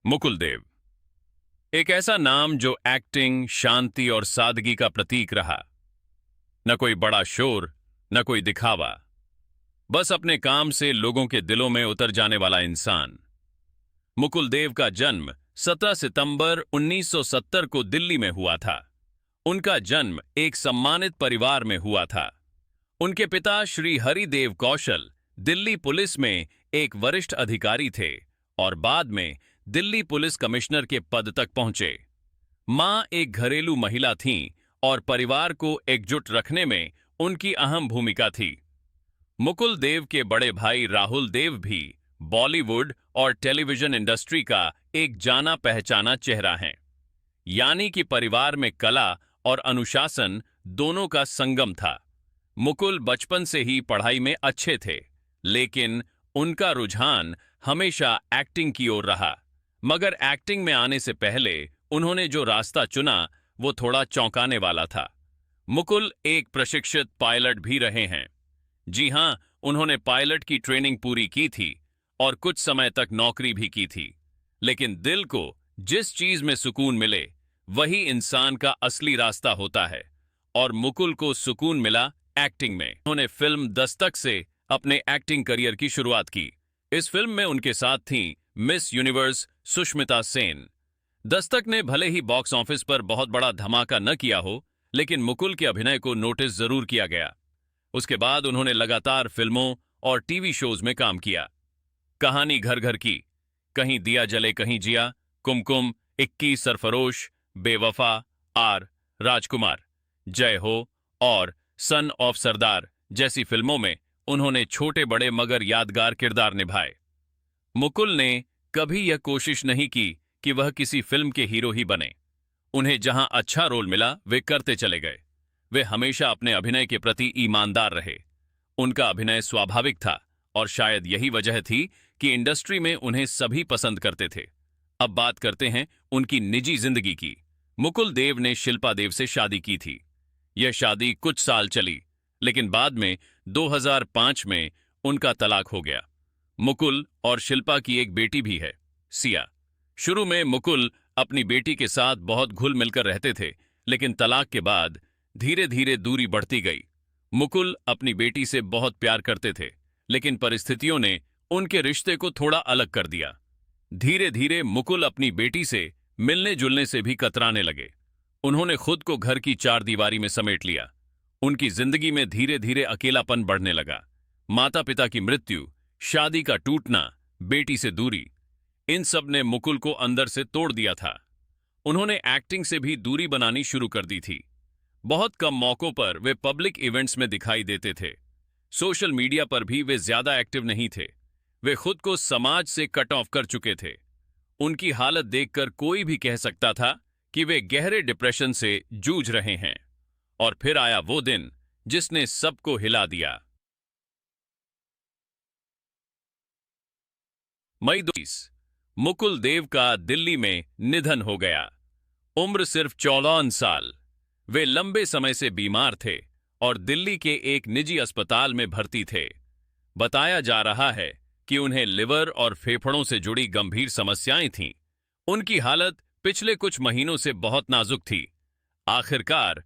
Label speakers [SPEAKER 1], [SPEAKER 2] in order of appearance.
[SPEAKER 1] मुकुल देव एक ऐसा नाम जो एक्टिंग, शांति और सादगी का प्रतीक रहा। न कोई बड़ा शोर, न कोई दिखावा, बस अपने काम से लोगों के दिलों में उतर जाने वाला इंसान। मुकुल देव का जन्म 17 सितंबर 1970 को दिल्ली में हुआ था। उनका जन्म एक सम्मानित परिवार में हुआ था। उनके पिता श्री हरिदेव कौशल दिल्ली पुलिस में एक वरिष्ठ अधिकारी थे और बाद में दिल्ली पुलिस कमिश्नर के पद तक पहुंचे। मां एक घरेलू महिला थीं और परिवार को एकजुट रखने में उनकी अहम भूमिका थी। मुकुल देव के बड़े भाई राहुल देव भी बॉलीवुड और टेलीविजन इंडस्ट्री का एक जाना पहचाना चेहरा हैं। यानी कि परिवार में कला और अनुशासन दोनों का संगम था। मुकुल बचपन से ही पढ़ाई में अच्छे थे, लेकिन उनका रुझान हमेशा एक्टिंग की ओर रहा। मगर एक्टिंग में आने से पहले उन्होंने जो रास्ता चुना वो थोड़ा चौंकाने वाला था। मुकुल एक प्रशिक्षित पायलट भी रहे हैं। जी हां, उन्होंने पायलट की ट्रेनिंग पूरी की थी और कुछ समय तक नौकरी भी की थी। लेकिन दिल को जिस चीज में सुकून मिले वही इंसान का असली रास्ता होता है, और मुकुल को सुकून मिला एक्टिंग में। उन्होंने फिल्म दस्तक से अपने एक्टिंग करियर की शुरुआत की। इस फिल्म में उनके साथ थीं मिस यूनिवर्स सुष्मिता सेन। दस्तक ने भले ही बॉक्स ऑफिस पर बहुत बड़ा धमाका न किया हो, लेकिन मुकुल के अभिनय को नोटिस जरूर किया गया। उसके बाद उन्होंने लगातार फिल्मों और टीवी शोज में काम किया। कहानी घर घर की, कहीं दिया जले कहीं जिया, कुमकुम, 21 सरफरोश, बेवफा, आर, राजकुमार, जय हो और सन ऑफ सरदार जैसी फिल्मों में उन्होंने छोटे बड़े मगर यादगार किरदार निभाए। मुकुल ने कभी यह कोशिश नहीं की कि वह किसी फिल्म के हीरो ही बने। उन्हें जहां अच्छा रोल मिला वे करते चले गए। वे हमेशा अपने अभिनय के प्रति ईमानदार रहे। उनका अभिनय स्वाभाविक था और शायद यही वजह थी कि इंडस्ट्री में उन्हें सभी पसंद करते थे। अब बात करते हैं उनकी निजी जिंदगी की। मुकुल देव ने शिल्पा देव से शादी की थी। यह शादी कुछ साल चली, लेकिन बाद में 2005 में उनका तलाक हो गया। मुकुल और शिल्पा की एक बेटी भी है, सिया। शुरू में मुकुल अपनी बेटी के साथ बहुत घुल मिलकर रहते थे, लेकिन तलाक के बाद धीरे धीरे दूरी बढ़ती गई। मुकुल अपनी बेटी से बहुत प्यार करते थे, लेकिन परिस्थितियों ने उनके रिश्ते को थोड़ा अलग कर दिया। धीरे धीरे मुकुल अपनी बेटी से मिलने जुलने से भी कतराने लगे। उन्होंने खुद को घर की चारदीवारी में समेट लिया। उनकी जिंदगी में धीरे धीरे अकेलापन बढ़ने लगा। माता पिता की मृत्यु, शादी का टूटना, बेटी से दूरी, इन सब ने मुकुल को अंदर से तोड़ दिया था। उन्होंने एक्टिंग से भी दूरी बनानी शुरू कर दी थी। बहुत कम मौकों पर वे पब्लिक इवेंट्स में दिखाई देते थे। सोशल मीडिया पर भी वे ज्यादा एक्टिव नहीं थे। वे खुद को समाज से कट ऑफ कर चुके थे। उनकी हालत देखकर कोई भी कह सकता था कि वे गहरे डिप्रेशन से जूझ रहे हैं। और फिर आया वो दिन जिसने सबको हिला दिया। मई 20 मुकुल देव का दिल्ली में निधन हो गया। उम्र सिर्फ 54 साल। वे लंबे समय से बीमार थे और दिल्ली के एक निजी अस्पताल में भर्ती थे। बताया जा रहा है कि उन्हें लिवर और फेफड़ों से जुड़ी गंभीर समस्याएं थीं। उनकी हालत पिछले कुछ महीनों से बहुत नाजुक थी। आखिरकार